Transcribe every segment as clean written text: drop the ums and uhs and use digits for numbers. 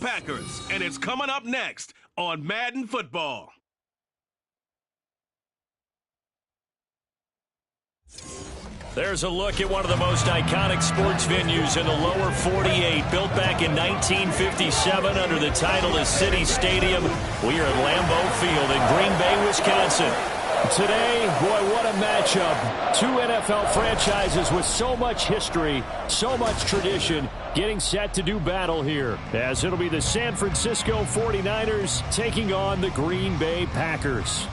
Packers, and it's coming up next on Madden Football. There's a look at one of the most iconic sports venues in the lower 48, built back in 1957 under the title of City Stadium. We are at Lambeau Field in Green Bay, Wisconsin. Today, boy, what a matchup. Two NFL franchises with so much history, so much tradition, getting set to do battle here, as it'll be the San Francisco 49ers taking on the Green Bay Packers.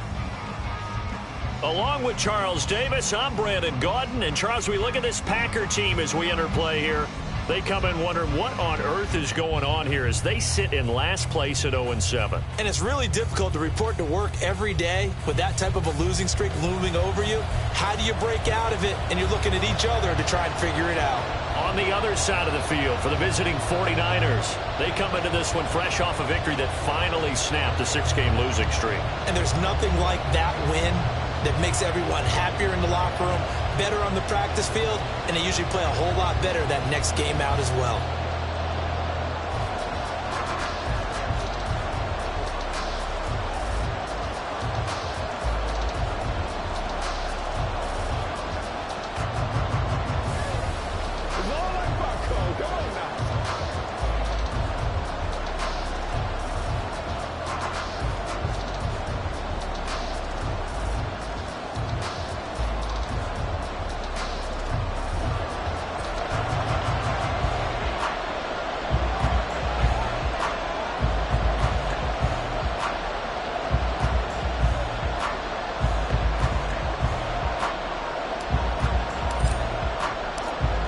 Along with Charles Davis, I'm Brandon Gaudin. And Charles, we look at this Packer team as we enter play here. They come in wondering what on earth is going on here as they sit in last place at 0-7. And it's really difficult to report to work every day with that type of a losing streak looming over you. How do you break out of it? And you're looking at each other to try and figure it out. On the other side of the field for the visiting 49ers, they come into this one fresh off a victory that finally snapped the 6-game losing streak. And there's nothing like that win that makes everyone happier in the locker room, better on the practice field, and they usually play a whole lot better that next game out as well.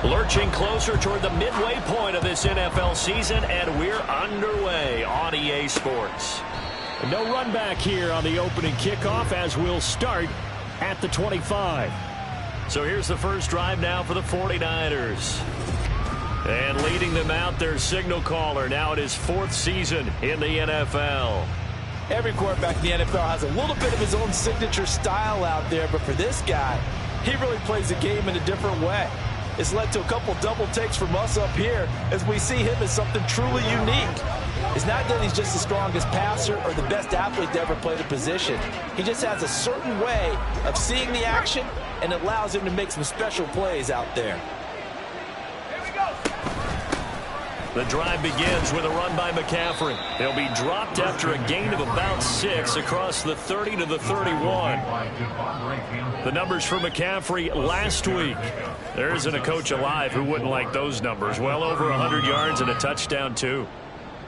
Lurching closer toward the midway point of this NFL season, and we're underway on EA Sports. No run back here on the opening kickoff as we'll start at the 25. So here's the first drive now for the 49ers. And leading them out, their signal caller. Now it is fourth season in the NFL. Every quarterback in the NFL has a little bit of his own signature style out there, but for this guy, he really plays the game in a different way. It's led to a couple double takes from us up here as we see him as something truly unique. It's not that he's just the strongest passer or the best athlete to ever play the position. He just has a certain way of seeing the action, and it allows him to make some special plays out there. The drive begins with a run by McCaffrey. He'll be dropped after a gain of about 6 across the 30 to the 31. The numbers for McCaffrey last week. There isn't a coach alive who wouldn't like those numbers. Well over 100 yards and a touchdown, too.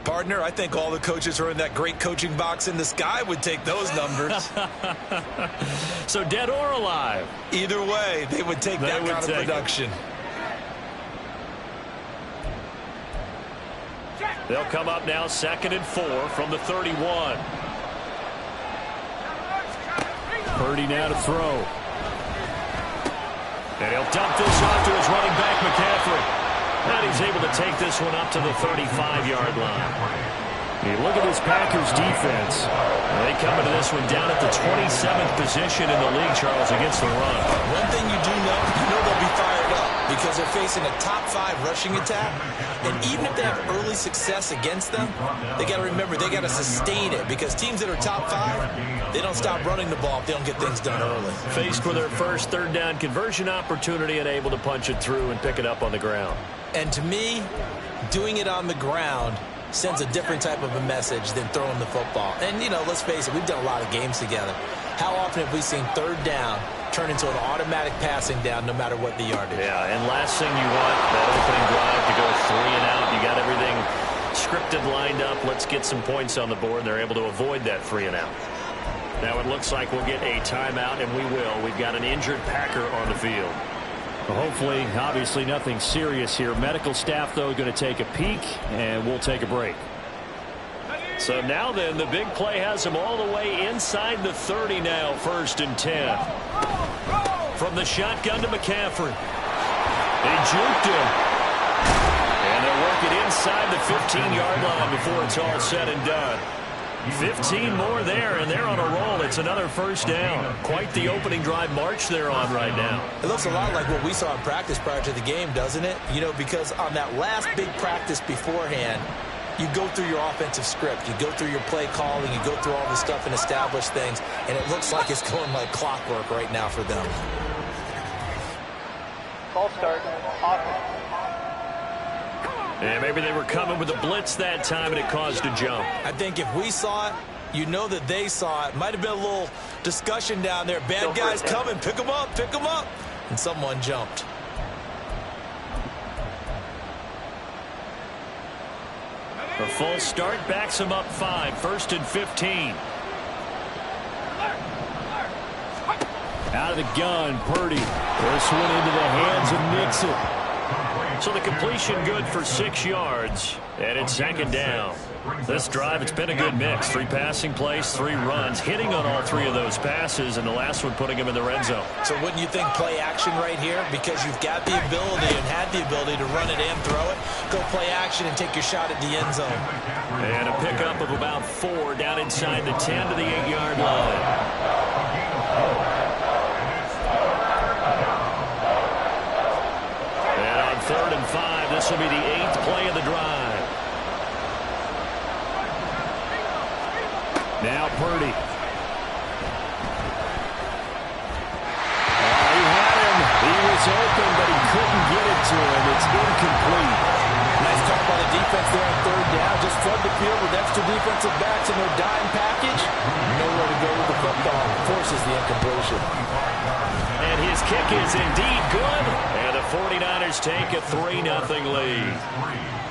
Partner, I think all the coaches who are in that great coaching box in the sky would take those numbers. So dead or alive? Either way, they would take that kind of production. They'll come up now 2nd and 4 from the 31. Purdy now to throw. And he'll dump this off to his running back, McCaffrey. And he's able to take this one up to the 35-yard line. You look at this Packers defense. They come into this one down at the 27th position in the league, Charles, against the run. One thing you do know, they'll be fired up because they're facing a top-5 rushing attack. And even if they have early success against them, they got to remember they got to sustain it because teams that are top 5, they don't stop running the ball if they don't get things done early. Faced with their first third down conversion opportunity and able to punch it through and pick it up on the ground. And to me, doing it on the ground sends a different type of a message than throwing the football. And, let's face it, we've done a lot of games together. How often have we seen third down turn into an automatic passing down no matter what the yardage? Yeah, and last thing you want, that opening drive to go 3 and out. You got everything scripted, lined up. Let's get some points on the board, and they're able to avoid that 3 and out. Now it looks like we'll get a timeout, and we will. We've got an injured Packer on the field. Well, hopefully, obviously nothing serious here. Medical staff, though, going to take a peek, and we'll take a break. So now then, the big play has him all the way inside the 30 now, 1st and 10. From the shotgun to McCaffrey. They juked him. And they'll work it inside the 15-yard line before it's all said and done. 15 more there, and they're on a roll. It's another 1st down. Quite the opening drive march they're on right now. It looks a lot like what we saw in practice prior to the game, doesn't it? Because on that last big practice beforehand, you go through your offensive script. You go through your play calling. You go through all this stuff and establish things. And it looks like it's going like clockwork right now for them. False start. Offense. And maybe they were coming with a blitz that time, and it caused a jump. I think if we saw it, you know that they saw it. Might have been a little discussion down there. Bad guys coming. Pick them up. Pick them up. And someone jumped. A false start backs him up 5. 1st and 15. Out of the gun, Purdy. This one into the hands of Nixon. So the completion good for 6 yards, and it's 2nd down. This drive, it's been a good mix. 3 passing plays, 3 runs, hitting on all 3 of those passes, and the last one putting him in the red zone. So wouldn't you think play action right here? Because you've got the ability and had the ability to run it and throw it. Go play action and take your shot at the end zone. And a pickup of about 4 down inside the 10 to the 8-yard line. And on 3rd and 5, this will be the 8th play of the drive. Now Purdy. He had him. He was open, but he couldn't get it to him. It's incomplete. Nice call by the defense there on 3rd down. Just flood the field with extra defensive backs in their dime package. Nowhere to go with the football. Forces the incompletion. And his kick is indeed good. And the 49ers take a 3-0 lead.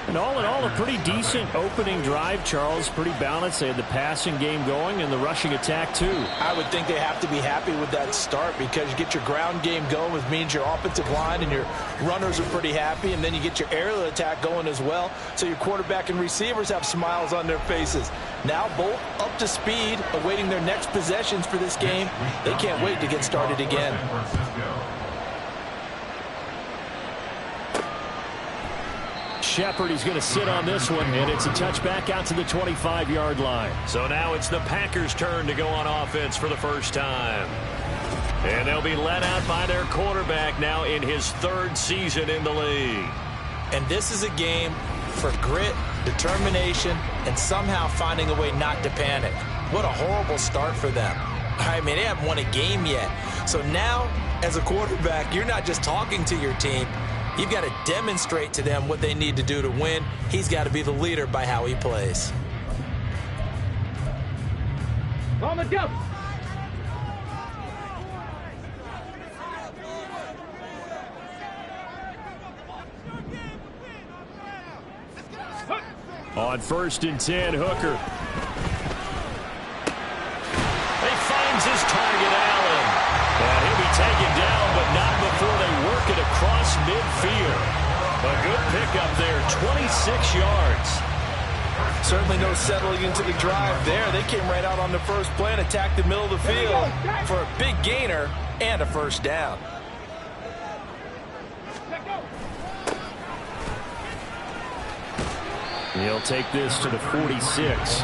And all in all, a pretty decent opening drive, Charles. Pretty balanced. They had the passing game going and the rushing attack, too. I would think they have to be happy with that start because you get your ground game going, which means your offensive line and your runners are pretty happy, and then you get your aerial attack going as well, so your quarterback and receivers have smiles on their faces. Now both up to speed, awaiting their next possessions for this game. They can't wait to get started again. Shepard, he's going to sit on this one, and it's a touchback out to the 25-yard line. So now it's the Packers' turn to go on offense for the first time. And they'll be led out by their quarterback now in his 3rd season in the league. And this is a game for grit, determination, and somehow finding a way not to panic. What a horrible start for them. I mean, they haven't won a game yet. So now, as a quarterback, you're not just talking to your team. You've got to demonstrate to them what they need to do to win. He's got to be the leader by how he plays. On the jump. On 1st and 10, Hooker. He finds his target, Allen. And he'll be taken down, but not before they work it across midfield. A good pickup there, 26 yards. Certainly no settling into the drive there. They came right out on the first play and attacked the middle of the field for a big gainer and a 1st down. He'll take this to the 46.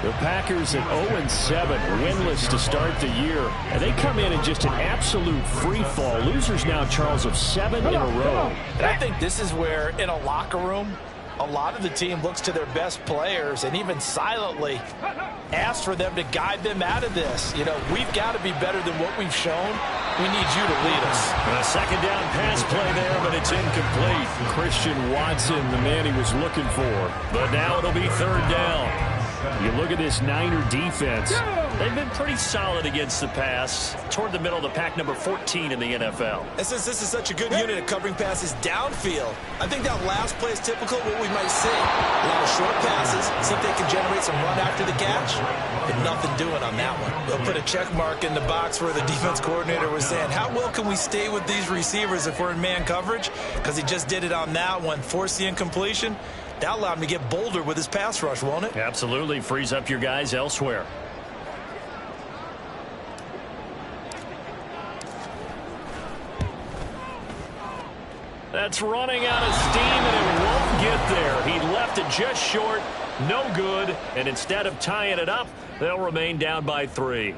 The Packers at 0-7, winless to start the year. And they come in just an absolute free fall. Losers now, Charles, of 7 in a row. And I think this is where, in a locker room, a lot of the team looks to their best players and even silently asks for them to guide them out of this. You know, we've got to be better than what we've shown. We need you to lead us. And a 2nd down pass play there, but it's incomplete. Christian Watson, the man he was looking for. But now it'll be 3rd down. You look at this Niner defense. They've been pretty solid against the pass. Toward the middle of the pack, number 14 in the NFL. And since this is such a good unit at covering passes downfield, I think that last play is typical of what we might see. A lot of short passes, see if they can generate some run after the catch. But nothing doing on that one. They'll put a check mark in the box where the defense coordinator was saying, how well can we stay with these receivers if we're in man coverage? Because he just did it on that one, forced the incompletion. That allowed him to get bolder with his pass rush, won't it? Absolutely. Frees up your guys elsewhere. That's running out of steam, and it won't get there. He left it just short. No good. And instead of tying it up, they'll remain down by 3.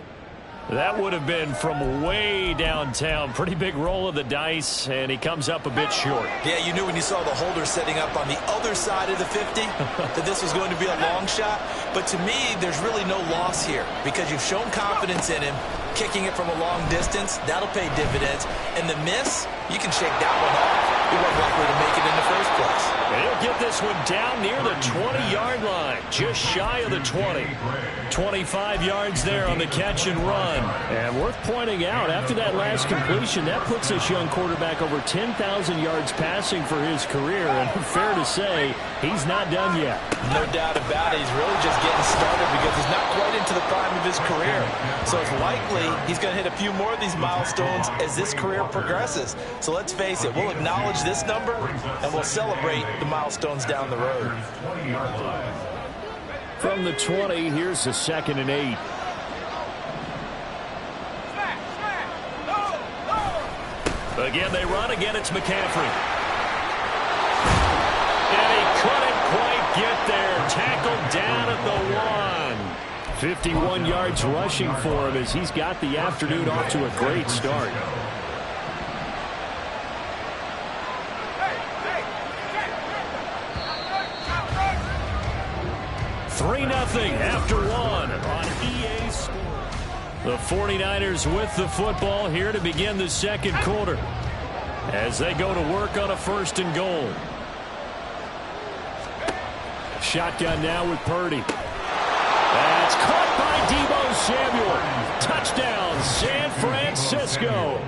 That would have been from way downtown. Pretty big roll of the dice, and he comes up a bit short. Yeah, you knew when you saw the holder setting up on the other side of the 50 that this was going to be a long shot. But to me, there's really no loss here because you've shown confidence in him. Kicking it from a long distance, that'll pay dividends. And the miss, you can shake that one off. He wasn't likely to make it in the first place. And he'll get this one down near the 20-yard line, just shy of the 20. 25 yards there on the catch and run. And worth pointing out, after that last completion, that puts this young quarterback over 10,000 yards passing for his career. And fair to say, he's not done yet. No doubt about it. He's really just getting started because he's not quite into the prime of his career. So it's likely he's going to hit a few more of these milestones as this career progresses. So let's face it, we'll acknowledge this number and we'll celebrate the milestones down the road. From the 20, here's the 2nd and 8. Again, they run. Again, it's McCaffrey. And he couldn't quite get there. Tackled down at the 1. 51 yards rushing for him as he's got the afternoon off to a great start. Nothing after 1 on EA Sports. The 49ers with the football here to begin the second quarter as they go to work on a 1st and goal. Shotgun now with Purdy. That's caught by Deebo Samuel. Touchdown, San Francisco.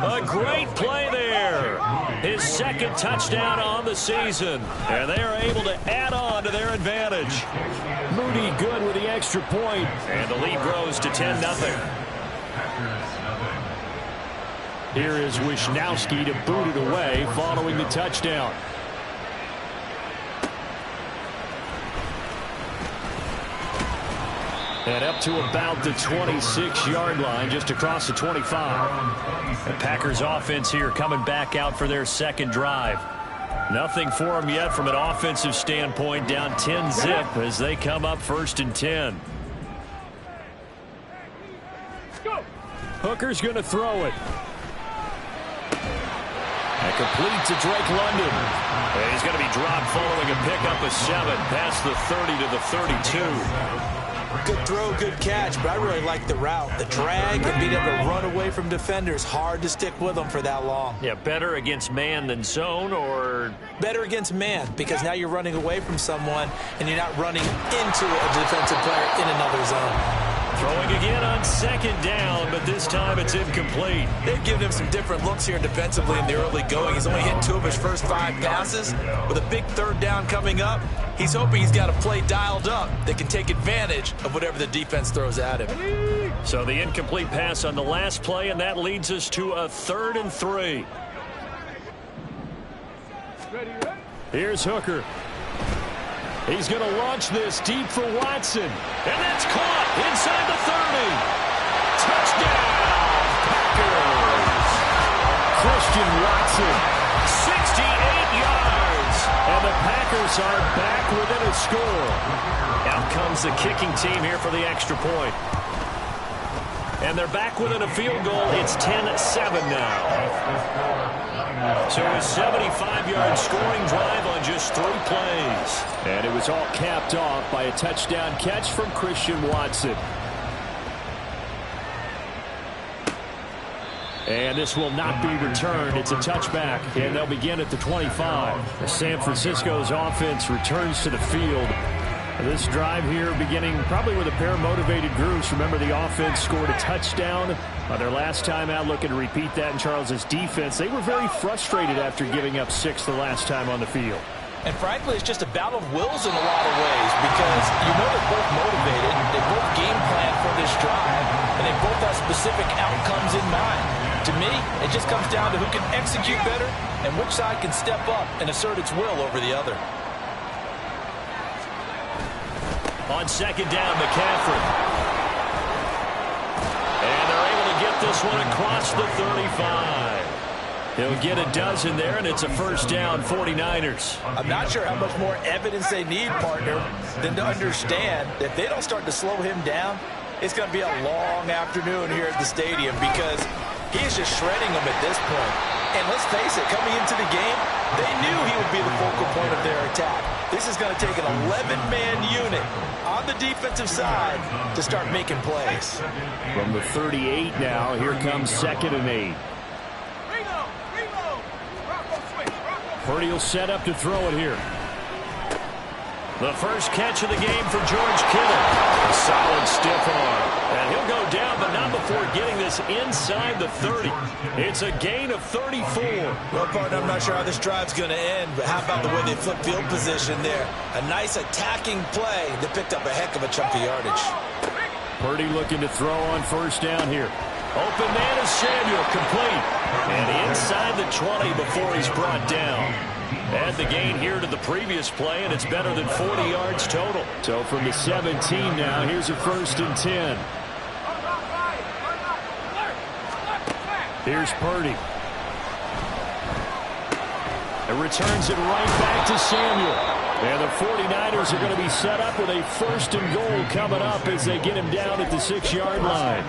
A great play there. His 2nd touchdown on the season. And they are able to add on to their advantage. Moody good with the extra point. And the lead grows to 10-0. Here is Wisnowski to boot it away following the touchdown. And up to about the 26-yard line, just across the 25. The Packers offense here coming back out for their second drive. Nothing for them yet from an offensive standpoint, down 10-zip as they come up 1st and 10. Hooker's going to throw it. And complete to Drake London. And he's going to be dropped following a pickup of 7 past the 30 to the 32. Good throw, good catch, but I really like the route. The drag and being able to run away from defenders, hard to stick with them for that long. Yeah, better against man than zone, or? Better against man, because now you're running away from someone and you're not running into a defensive player in another zone. Throwing again on 2nd down, but this time it's incomplete. They've given him some different looks here defensively in the early going. He's only hit 2 of his first 5 passes. With a big 3rd down coming up, he's hoping he's got a play dialed up that can take advantage of whatever the defense throws at him. So the incomplete pass on the last play, and that leads us to a 3rd and 3. Here's Hooker. He's going to launch this deep for Watson. And that's caught inside the 30. Touchdown, Packers. Christian Watson, 68 yards. And the Packers are back within a score. Out comes the kicking team here for the extra point. And they're back within a field goal. It's 10-7 now. So a 75-yard scoring drive on just 3 plays. And it was all capped off by a touchdown catch from Christian Watson. And this will not be returned. It's a touchback, and they'll begin at the 25. San Francisco's offense returns to the field. This drive here beginning probably with a pair of motivated groups. Remember, the offense scored a touchdown on their last time out. Looking to repeat that in Charles's defense. They were very frustrated after giving up 6 the last time on the field. And frankly, it's just a battle of wills in a lot of ways because you know they're both motivated. They both game plan for this drive, and they both have specific outcomes in mind. To me, it just comes down to who can execute better and which side can step up and assert its will over the other. On 2nd down, McCaffrey. And they're able to get this one across the 35. He'll get a dozen there, and it's a 1st down, 49ers. I'm not sure how much more evidence they need, partner, than to understand that if they don't start to slow him down, it's going to be a long afternoon here at the stadium because he is just shredding them at this point. And let's face it, coming into the game, they knew he would be the focal point of their attack. This is going to take an 11-man unit on the defensive side to start making plays. From the 38 now, here comes 2nd and 8. Purdy will set up to throw it here. The first catch of the game for George Kittle. A solid stiff arm. And he'll go down, but not before getting this inside the 30. It's a gain of 34. Well, partner, I'm not sure how this drive's going to end, but how about the way they flip field position there? A nice attacking play that picked up a heck of a chunk of yardage. Purdy looking to throw on 1st down here. Open man is Samuel, complete. And inside the 20 before he's brought down. Add the gain here to the previous play, and it's better than 40 yards total. So from the 17 now, here's a 1st and 10. Here's Purdy. It returns it right back to Samuel. And the 49ers are going to be set up with a 1st and goal coming up as they get him down at the 6-yard line.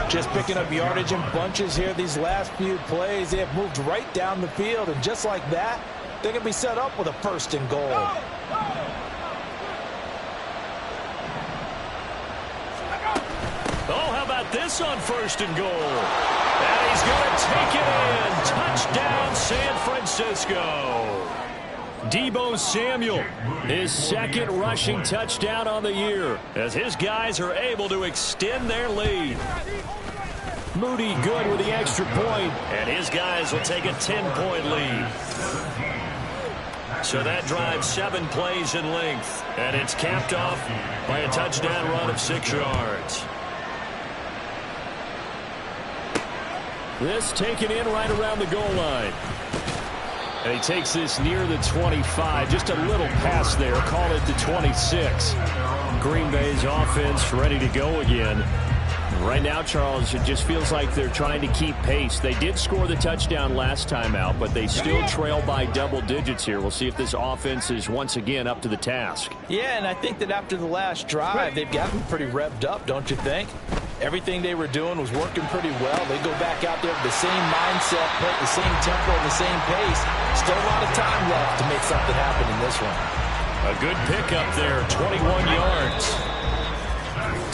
Just picking up yardage in bunches here these last few plays. They have moved right down the field, and just like that, they're going to be set up with a 1st and goal. Oh, how about this on 1st and goal? And he's going to take it in. Touchdown, San Francisco. Deebo Samuel, his 2nd rushing touchdown on the year, as his guys are able to extend their lead. Moody good with the extra point. And his guys will take a 10-point lead. So that drives 7 plays in length. And it's capped off by a touchdown run of 6 yards. This taken in right around the goal line. And he takes this near the 25. Just a little pass there. Call it the 26. Green Bay's offense ready to go again. Right now, Charles, it just feels like they're trying to keep pace. They did score the touchdown last time out, but they still trail by double digits here. We'll see if this offense is once again up to the task. Yeah, and I think that after the last drive, they've gotten pretty revved up, don't you think? Everything they were doing was working pretty well. They go back out there with the same mindset, play at the same tempo, the same pace. Still a lot of time left to make something happen in this one. A good pickup there, 21 yards.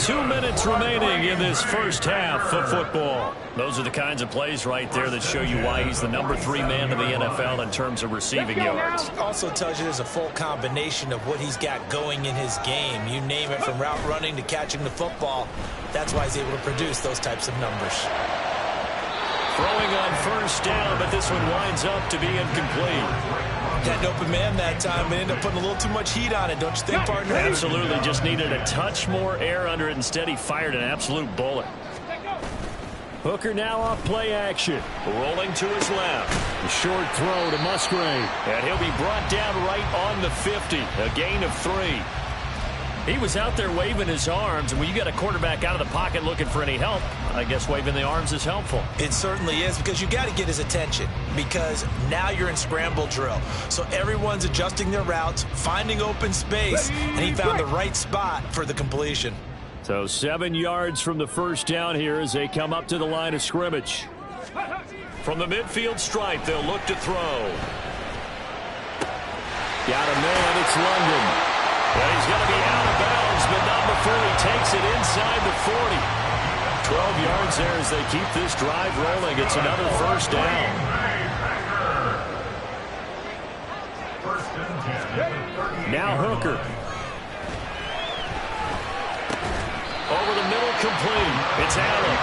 2 minutes remaining in this first half of football. Those are the kinds of plays right there that show you why he's the number 3 man in the NFL in terms of receiving yards. Also tells you there's a full combination of what he's got going in his game. You name it, from route running to catching the football. That's why he's able to produce those types of numbers. Throwing on 1st down, but this one winds up to be incomplete. Had an open man that time, but ended up putting a little too much heat on it, don't you think, partner? Absolutely, just needed a touch more air under it. Instead, he fired an absolute bullet. Hooker now off play action. Rolling to his left. A short throw to Musgrave. And he'll be brought down right on the 50. A gain of 3. He was out there waving his arms, and when you got a quarterback out of the pocket looking for any help, I guess waving the arms is helpful. It certainly is, because you got to get his attention, because now you're in scramble drill. So everyone's adjusting their routes, finding open space, and he found the right spot for the completion. So 7 yards from the 1st down here as they come up to the line of scrimmage. From the midfield stripe, they'll look to throw. Got a man, it's London. Well, he's going to be out of bounds, but not before he takes it inside the 40. 12 yards there as they keep this drive rolling. It's another 1st down. Now Hooker. Over the middle, complete. It's Allen.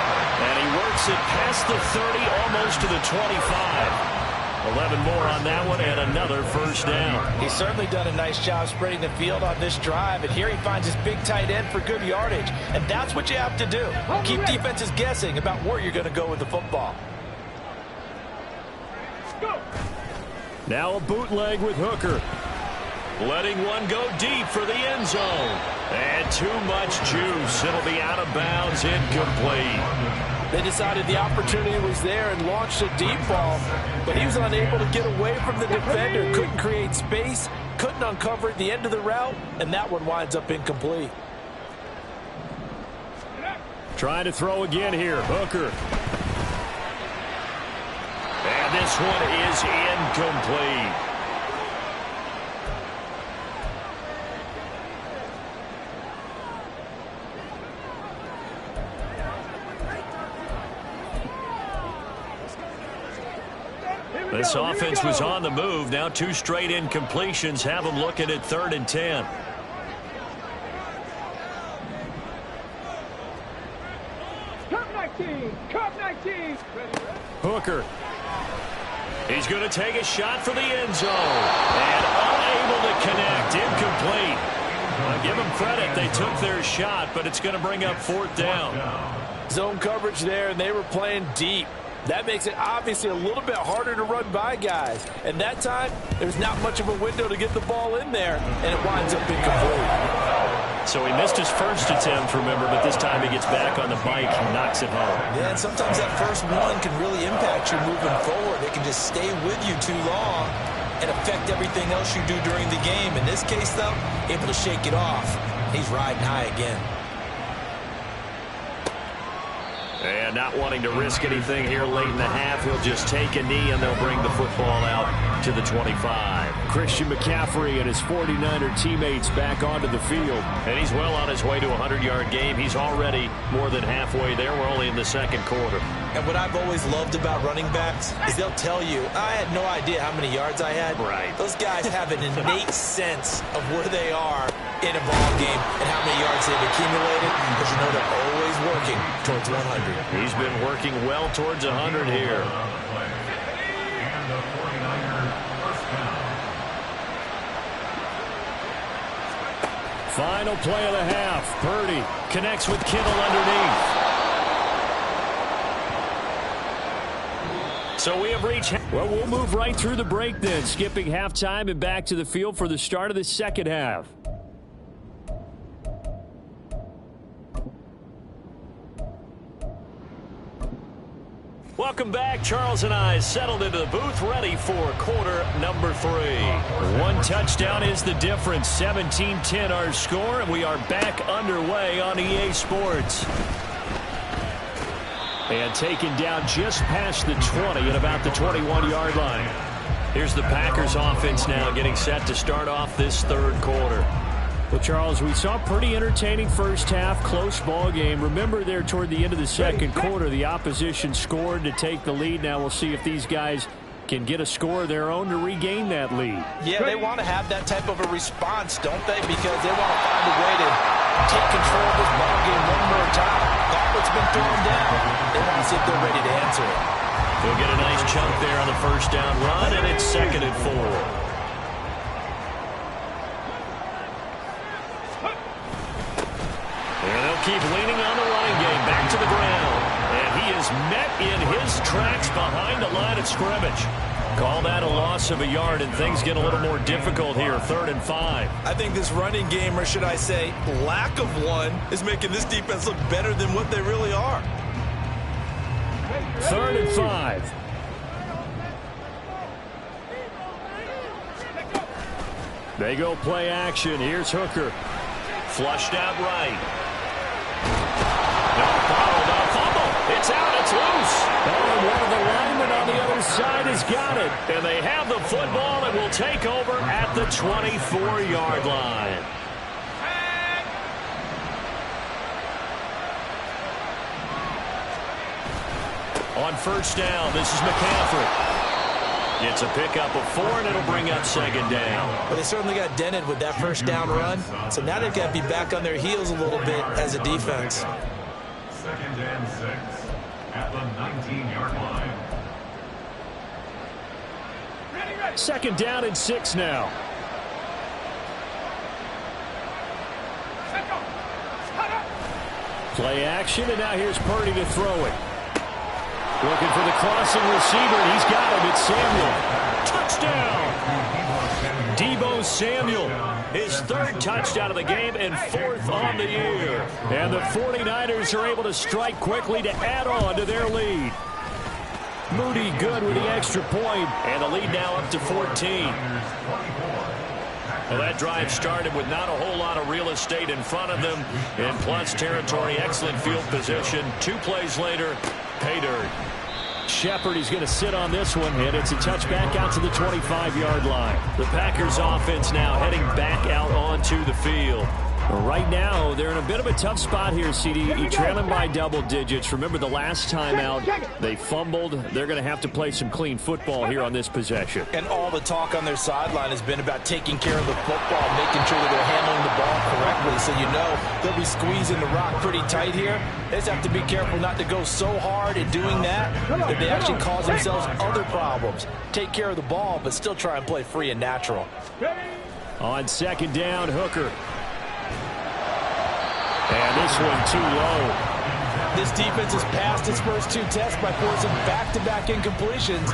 And he works it past the 30, almost to the 25. 11 more on that one, and another 1st down. He's certainly done a nice job spreading the field on this drive, and here he finds his big tight end for good yardage. And that's what you have to do. Keep defenses guessing about where you're going to go with the football. Now a bootleg with Hooker. Letting one go deep for the end zone. And too much juice. It'll be out of bounds, incomplete. They decided the opportunity was there and launched a deep ball, but he was unable to get away from the defender, couldn't create space, couldn't uncover at the end of the route, and that one winds up incomplete. Trying to throw again here. Hooker. And this one is incomplete. This offense was on the move. Now 2 straight incompletions have them looking at 3rd and 10. Cup 19. Hooker. He's going to take a shot for the end zone. And unable to connect. Incomplete. I'll give them credit. They took their shot, but it's going to bring up 4th down. Zone coverage there, and they were playing deep. That makes it obviously a little bit harder to run by guys. And that time, there's not much of a window to get the ball in there, and it winds up incomplete. So he missed his first attempt, remember, but this time he gets back on the bike and knocks it home. Yeah, and sometimes that first one can really impact you moving forward. It can just stay with you too long and affect everything else you do during the game. In this case, though, able to shake it off. He's riding high again. And not wanting to risk anything here late in the half, he'll just take a knee and they'll bring the football out to the 25. Christian McCaffrey and his 49er teammates back onto the field. And he's well on his way to a 100-yard game. He's already more than halfway there. We're only in the 2nd quarter. And what I've always loved about running backs is they'll tell you, I had no idea how many yards I had. Right. Those guys have an innate sense of where they are in a ball game and how many yards they've accumulated, because you know they're always working towards 100. He's been working well towards 100 here. Final play of the half. Purdy connects with Kittle underneath. So we have reached... Well, we'll move right through the break then, skipping halftime and back to the field for the start of the 2nd half. Welcome back. Charles and I settled into the booth, ready for quarter number 3. 1 touchdown is the difference. 17-10 our score, and we are back underway on EA Sports. And taken down just past the 20 at about the 21-yard line. Here's the Packers offense now getting set to start off this 3rd quarter. Well, Charles, we saw a pretty entertaining first half, close ball game. Remember there toward the end of the 2nd quarter, the opposition scored to take the lead. Now we'll see if these guys can get a score of their own to regain that lead. Yeah, they want to have that type of a response, don't they? Because they want to find a way to take control of this ball game one more time. Gauntlet's been thrown down. They want to see if they're ready to answer it. They'll get a nice chunk there on the first down run, and it's 2nd and 4. Keep leaning on the running game, back to the ground. And he is met in his tracks behind the line of scrimmage. Call that a loss of a yard, and things get a little more difficult here, 3rd and 5. I think this running game, or should I say lack of one, is making this defense look better than what they really are. 3rd and 5. They go play action. Here's Hooker. Flushed out right. It's out, it's loose. And one of the linemen on the other side has got it. And they have the football and will take over at the 24-yard line. On first down, this is McCaffrey. It's a pickup of 4, and it'll bring up 2nd down. Well, they certainly got dented with that first down run. So now they've got to be back on their heels a little bit as a defense. 2nd and 6 at the 19-yard line. 2nd down and 6 now. Play action, and now here's Purdy to throw it. Looking for the crossing receiver, and he's got him. It's Samuel. Touchdown! Deebo Samuel, his 3rd touchdown of the game and 4th on the year. And the 49ers are able to strike quickly to add on to their lead. Moody good with the extra point, and the lead now up to 14. Well, that drive started with not a whole lot of real estate in front of them in plus territory. Excellent field position. 2 plays later, pay dirt. Shepard, he's going to sit on this one, and it's a touchback out to the 25-yard line. The Packers offense now heading back out onto the field. Right now, they're in a bit of a tough spot here, CD. Trailing by double digits. Remember the last time out, they fumbled. They're going to have to play some clean football here on this possession. And all the talk on their sideline has been about taking care of the football, making sure that they're handling the ball correctly. So you know they'll be squeezing the rock pretty tight here. They just have to be careful not to go so hard in doing that they actually cause themselves other problems. Take care of the ball, but still try and play free and natural. On second down, Hooker. And this one too low. This defense has passed its first 2 tests by forcing back-to-back incompletions.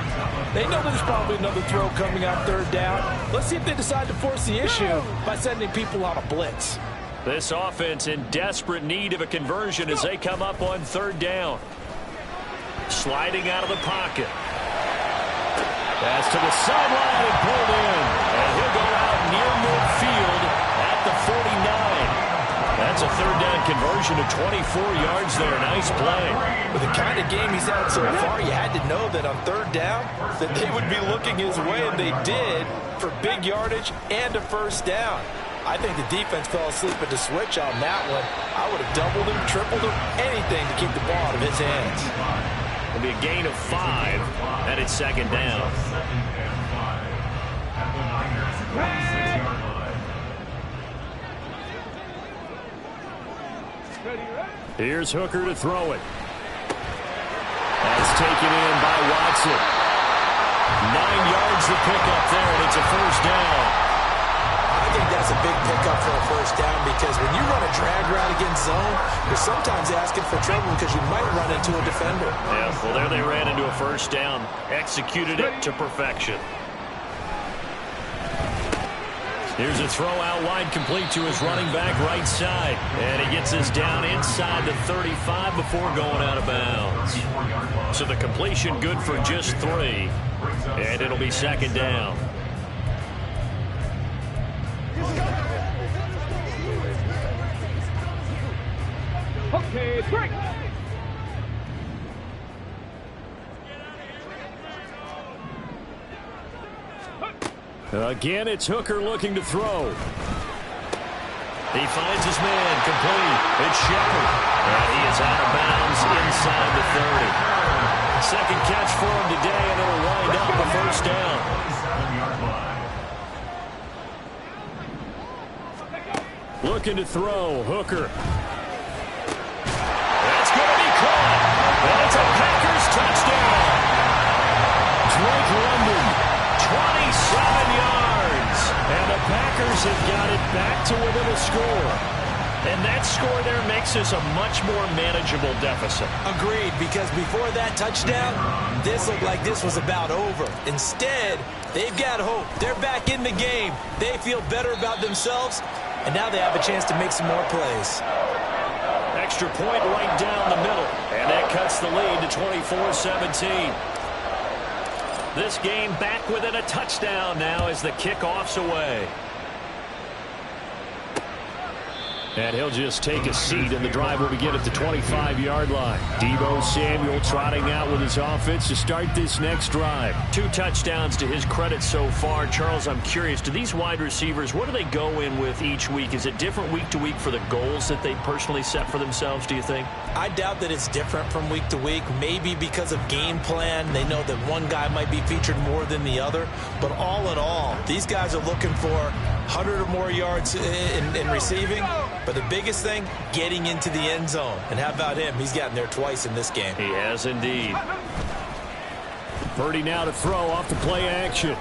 They know there's probably another throw coming on third down. Let's see if they decide to force the issue by sending people on a blitz. This offense in desperate need of a conversion as they come up on third down. Sliding out of the pocket. Pass to the sideline and pulled in. And he'll go out near midfield at the 49. That's a third down conversion of 24 yards there. Nice play. With the kind of game he's had so far, you had to know that on third down that they would be looking his way, and they did for big yardage and a first down. I think the defense fell asleep at the switch on that one. I would have doubled him, tripled him, anything to keep the ball out of his hands. It'll be a gain of 5, and it's second down. Here's Hooker to throw it. That's taken in by Watson. 9 yards to pick up there, and it's a first down. I think that's a big pickup for a first down because when you run a drag route against zone, you're sometimes asking for trouble because you might run into a defender. Yeah, well, there they ran into a first down. Executed it to perfection. Here's a throw out wide, complete to his running back right side. And he gets us down inside the 35 before going out of bounds. So the completion good for just 3. And it'll be second down. Okay, break. Again, it's Hooker looking to throw. He finds his man, complete. It's Shepard. And he is out of bounds inside the 30. Second catch for him today, and it'll wind up a first down. Looking to throw, Hooker. That's going to be caught. And it's a Packers touchdown. Drake London. 27 yards. And the Packers have got it back to within a score. And that score there makes us a much more manageable deficit. Agreed, because before that touchdown, this looked like this was about over. Instead, they've got hope. They're back in the game. They feel better about themselves, and now they have a chance to make some more plays. Extra point right down the middle. And that cuts the lead to 24-17. This game back within a touchdown now as the kickoff's away. And he'll just take a seat, and the drive will begin at the 25-yard line. Deebo Samuel trotting out with his offense to start this next drive. 2 touchdowns to his credit so far. Charles, I'm curious, do these wide receivers, what do they go in with each week? Is it different week to week for the goals that they personally set for themselves, do you think? I doubt that it's different from week to week. Maybe because of game plan, they know that one guy might be featured more than the other. But all in all, these guys are looking for 100 or more yards in receiving. But the biggest thing, getting into the end zone. And how about him? He's gotten there twice in this game. He has indeed. Purdy now to throw off the play action.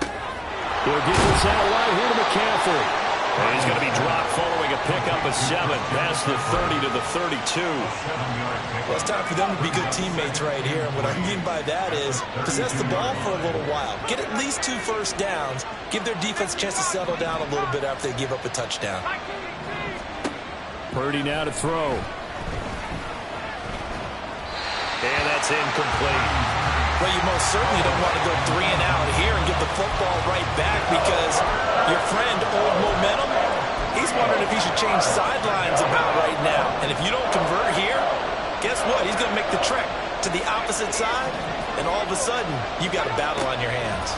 He'll get this out wide here to McCaffrey. And he's going to be dropped following a pickup of 7 past the 30 to the 32. Well, it's time for them to be good teammates right here. And what I mean by that is possess the ball for a little while. Get at least 2 first downs. Give their defense a chance to settle down a little bit after they give up a touchdown. Purdy now to throw. And that's incomplete. Well, you most certainly don't want to go 3 and out here and get the football right back because your friend, Old Momentum, he's wondering if he should change sidelines about right now. And if you don't convert here, guess what? He's going to make the trek to the opposite side, and all of a sudden, you've got a battle on your hands.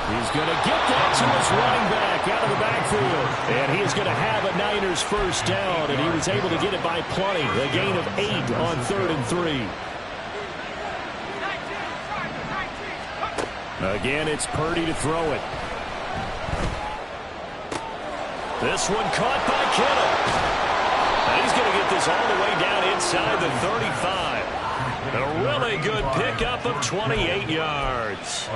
He's going to get that to his running back out of the backfield. And he is going to have a Niners first down, and he was able to get it by plenty. A gain of 8 on 3rd and 3. Again, it's Purdy to throw it. This one caught by Kittle. And he's going to get this all the way down inside the 35. A really good pickup of 28 yards.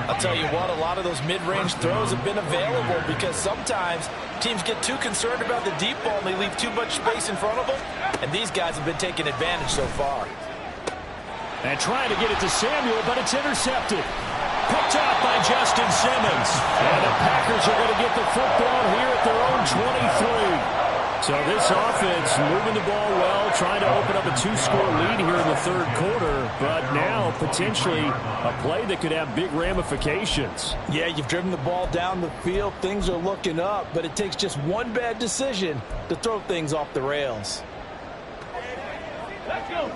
I'll tell you what, a lot of those mid-range throws have been available because sometimes teams get too concerned about the deep ball and they leave too much space in front of them. And these guys have been taking advantage so far. And trying to get it to Samuel, but it's intercepted. Picked off by Justin Simmons. And the Packers are going to get the football here at their own 23. So this offense moving the ball well, trying to open up a 2-score lead here in the 3rd quarter, but now potentially a play that could have big ramifications. Yeah, you've driven the ball down the field. Things are looking up, but it takes just one bad decision to throw things off the rails.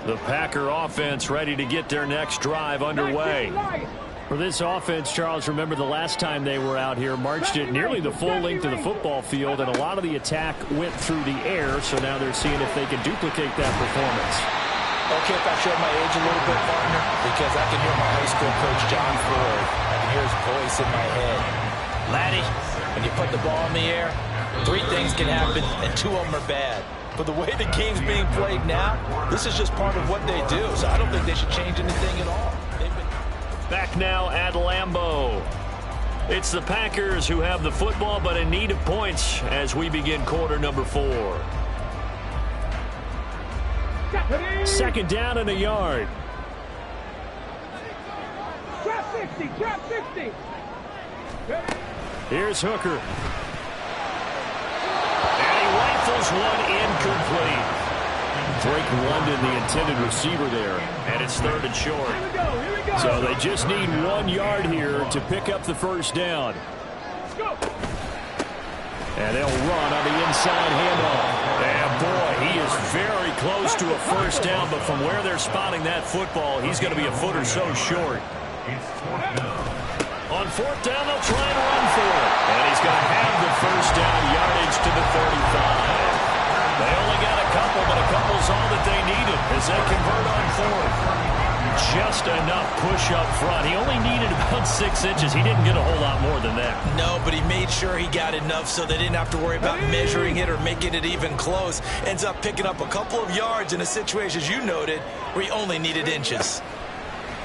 The Packer offense ready to get their next drive underway. For this offense, Charles, remember the last time they were out here, marched it nearly the full length of the football field, and a lot of the attack went through the air, so now they're seeing if they can duplicate that performance. Okay, if I show my age a little bit, partner, because I can hear my high school coach, John Ford. I can hear his voice in my head. Laddie, when you put the ball in the air, 3 things can happen, and 2 of them are bad. But the way the game's being played now, this is just part of what they do, so I don't think they should change anything at all. Back now at Lambeau. It's the Packers who have the football, but in need of points as we begin quarter number 4. 2nd down and a yard. Trap 60, trap 60. Here's Hooker. And he rifles one incomplete. Drake London, the intended receiver there. And it's 3rd and short. Here we go, here we go. So they just need 1 yard here to pick up the first down. Let's go. And they'll run on the inside handoff. And boy, he is very close to a first down, but from where they're spotting that football, he's going to be a foot or so short. On 4th down, they'll try and run for it. And he's going to have the first down, yardage to the 35. They only got a couple, but a couple's all that they needed as they convert on 4th. Just enough push up front. He only needed about 6 inches. He didn't get a whole lot more than that. No, but he made sure he got enough so they didn't have to worry about measuring it or making it even close. Ends up picking up a couple of yards in a situation, as you noted, where he only needed inches.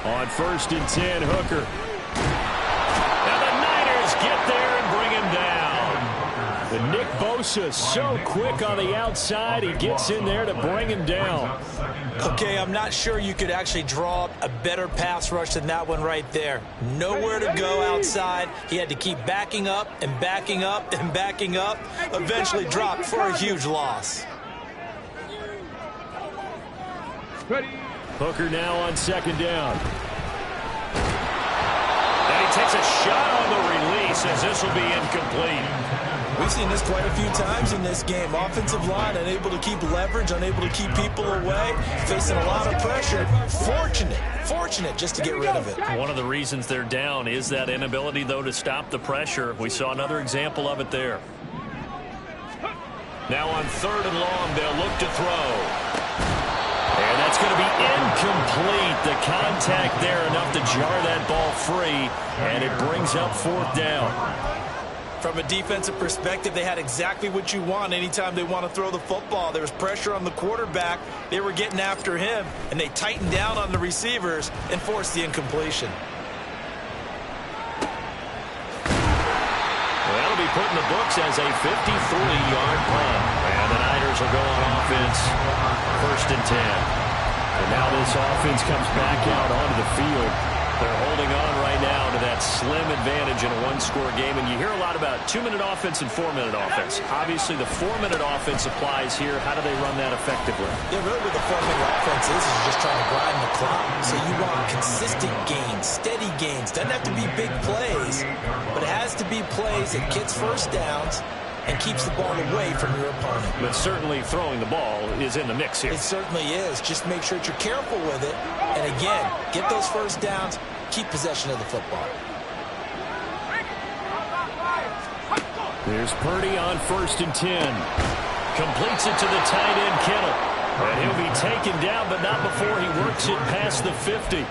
On 1st and 10, Hooker. And the Niners get there and bring him down. The Nick Bosa so quick on the outside. He gets in there to bring him down. Okay, I'm not sure you could actually draw up a better pass rush than that one right there. Nowhere to go outside. He had to keep backing up and backing up and backing up. Eventually dropped for a huge loss. Ready. Hooker now on 2nd down. And he takes a shot on the release as this will be incomplete. We've seen this quite a few times in this game. Offensive line unable to keep leverage, unable to keep people away, facing a lot of pressure. Fortunate just to get rid of it. One of the reasons they're down is that inability, though, to stop the pressure. We saw another example of it there. Now on 3rd and long, they'll look to throw. And that's going to be incomplete. The contact there enough to jar that ball free, and it brings up 4th down. From a defensive perspective, they had exactly what you want anytime they want to throw the football. There was pressure on the quarterback. They were getting after him, and they tightened down on the receivers and forced the incompletion. That'll be put in the books as a 53-yard punt. And the Niners will go on offense, 1st and 10. And now this offense comes back out onto the field. They're holding on right now to that slim advantage in a one-score game. And you hear a lot about 2-minute offense and 4-minute offense. Obviously, the 4-minute offense applies here. How do they run that effectively? Yeah, really what the 4-minute offense is just trying to grind the clock. So you want consistent gains, steady gains. Doesn't have to be big plays, but it has to be plays that gets first downs and keeps the ball away from your opponent. But certainly throwing the ball is in the mix here. It certainly is. Just make sure that you're careful with it. And again, get those first downs, keep possession of the football. There's Purdy on 1st and 10. Completes it to the tight end, Kittle. And he'll be taken down, but not before he works it past the 50.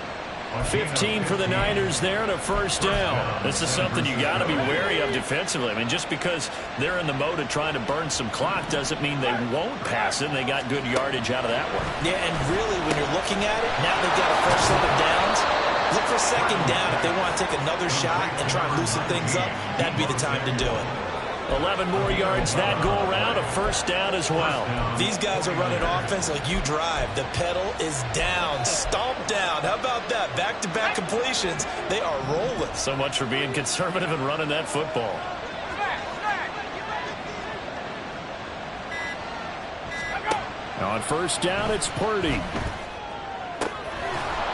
15 for the Niners there and a first down. This is something you got to be wary of defensively. I mean, just because they're in the mode of trying to burn some clock doesn't mean they won't pass it, and they got good yardage out of that one. Yeah, and really, when you're looking at it, now they've got a fresh set of downs. Look for 2nd down. If they want to take another shot and try and loosen things up, that'd be the time to do it. 11 more yards that go around, a first down as well. These guys are running offense like you drive. The pedal is down, stomp down. How about that? Back-to-back completions. They are rolling. So much for being conservative and running that football. On 1st down, it's Purdy.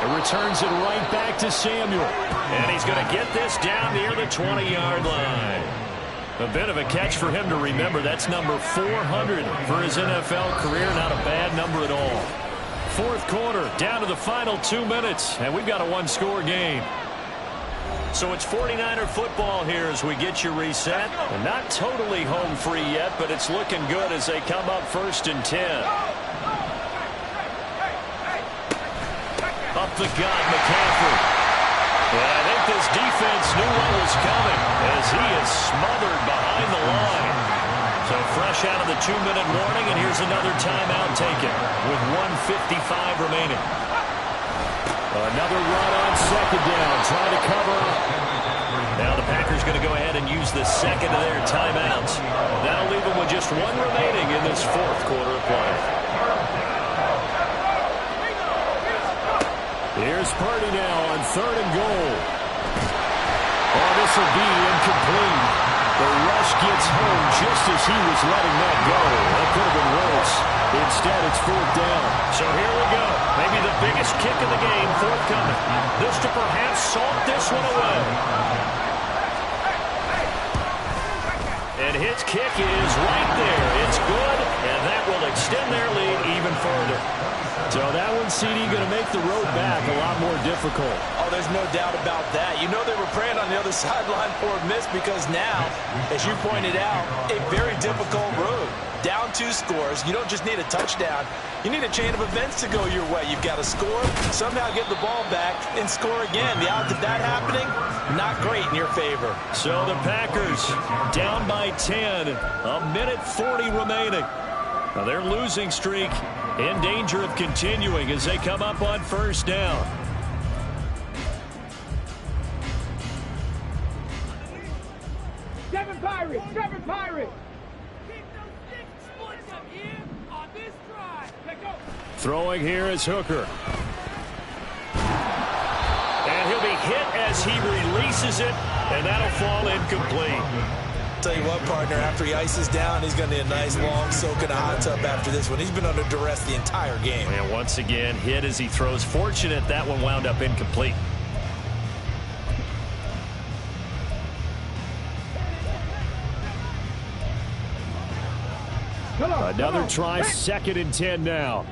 It returns it right back to Samuel. And he's going to get this down near the 20-yard line. A bit of a catch for him to remember. That's number 400 for his NFL career. Not a bad number at all. 4th quarter, down to the final 2 minutes, and we've got a one-score game. So it's 49er football here as we get you reset. And not totally home free yet, but it's looking good as they come up 1st and 10. Up the gut, McCaffrey. Yeah, I think this defense knew what was coming as he is smothered behind the line. So fresh out of the 2-minute warning, and here's another timeout taken with 1:55 remaining. Another run on 2nd down, trying to cover up. Now the Packers going to go ahead and use the second of their timeouts. That'll leave them with just 1 remaining in this 4th quarter of play. Here's Purdy now on 3rd and goal. Oh, this will be incomplete. The rush gets home just as he was letting that go. That could have been worse. Instead, it's 4th down. So here we go. Maybe the biggest kick of the game forthcoming. This to perhaps salt this one away. And his kick is right there. It's good, and that will extend their lead even further. So that one, CD, going to make the road back a lot more difficult. Oh, there's no doubt about that. You know they were praying on the other sideline for a miss because now, as you pointed out, a very difficult road. Down 2 scores. You don't just need a touchdown. You need a chain of events to go your way. You've got to score, somehow get the ball back, and score again. The odds of that happening, not great in your favor. So the Packers down by 10. A minute 40 remaining. Now their losing streak in danger of continuing as they come up on 1st down. Seven Pirates! Seven Pirates! Keep those 6 splits up here on this drive. Let go. Throwing here is Hooker. And he'll be hit as he releases it, and that'll fall incomplete. Tell you what, partner, after he ices down, he's going to need a nice long soak in a hot tub after this one. He's been under duress the entire game. And once again, hit as he throws. Fortunate that one wound up incomplete. Another try, 2nd and 10 now.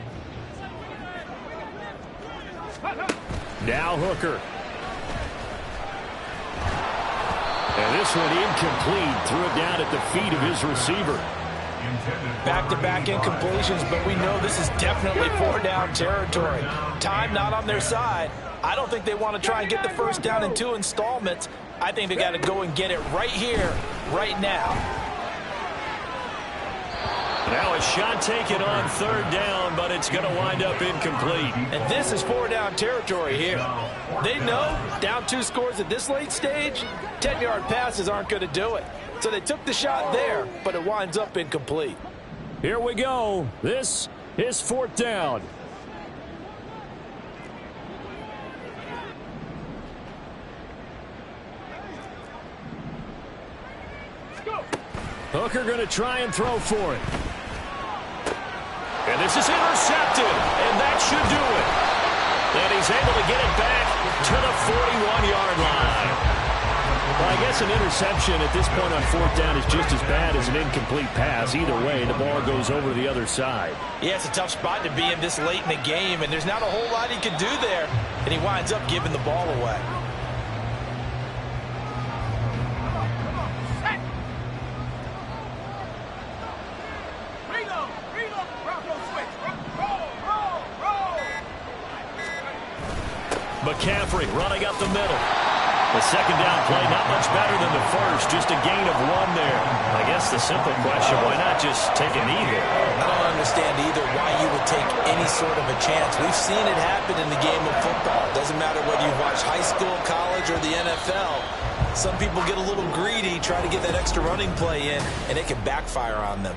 Now Hooker. And this one incomplete. Threw it down at the feet of his receiver. Back-to-back incompletions, but we know this is definitely 4-down territory. Time not on their side. I don't think they want to try and get the first down in 2 installments. I think they got to go and get it right here, right now. Now a shot taken on 3rd down, but it's going to wind up incomplete. And this is 4-down territory here. They know down 2 scores at this late stage, 10-yard passes aren't going to do it. So they took the shot there, but it winds up incomplete. Here we go. This is 4th down. Hooker going to try and throw for it. And this is intercepted, and that should do it. And he's able to get it back to the 41-yard line. Well, I guess an interception at this point on fourth down is just as bad as an incomplete pass. Either way, the ball goes over to the other side. Yeah, it's a tough spot to be in this late in the game, and there's not a whole lot he could do there. And he winds up giving the ball away. McCaffrey running up the middle. The second down play, not much better than the first, just a gain of 1 there. I guess the simple question, why not just take a knee there? I don't understand either why you would take any sort of a chance. We've seen it happen in the game of football. It doesn't matter whether you watch high school, college, or the NFL. Some people get a little greedy, try to get that extra running play in, and it can backfire on them.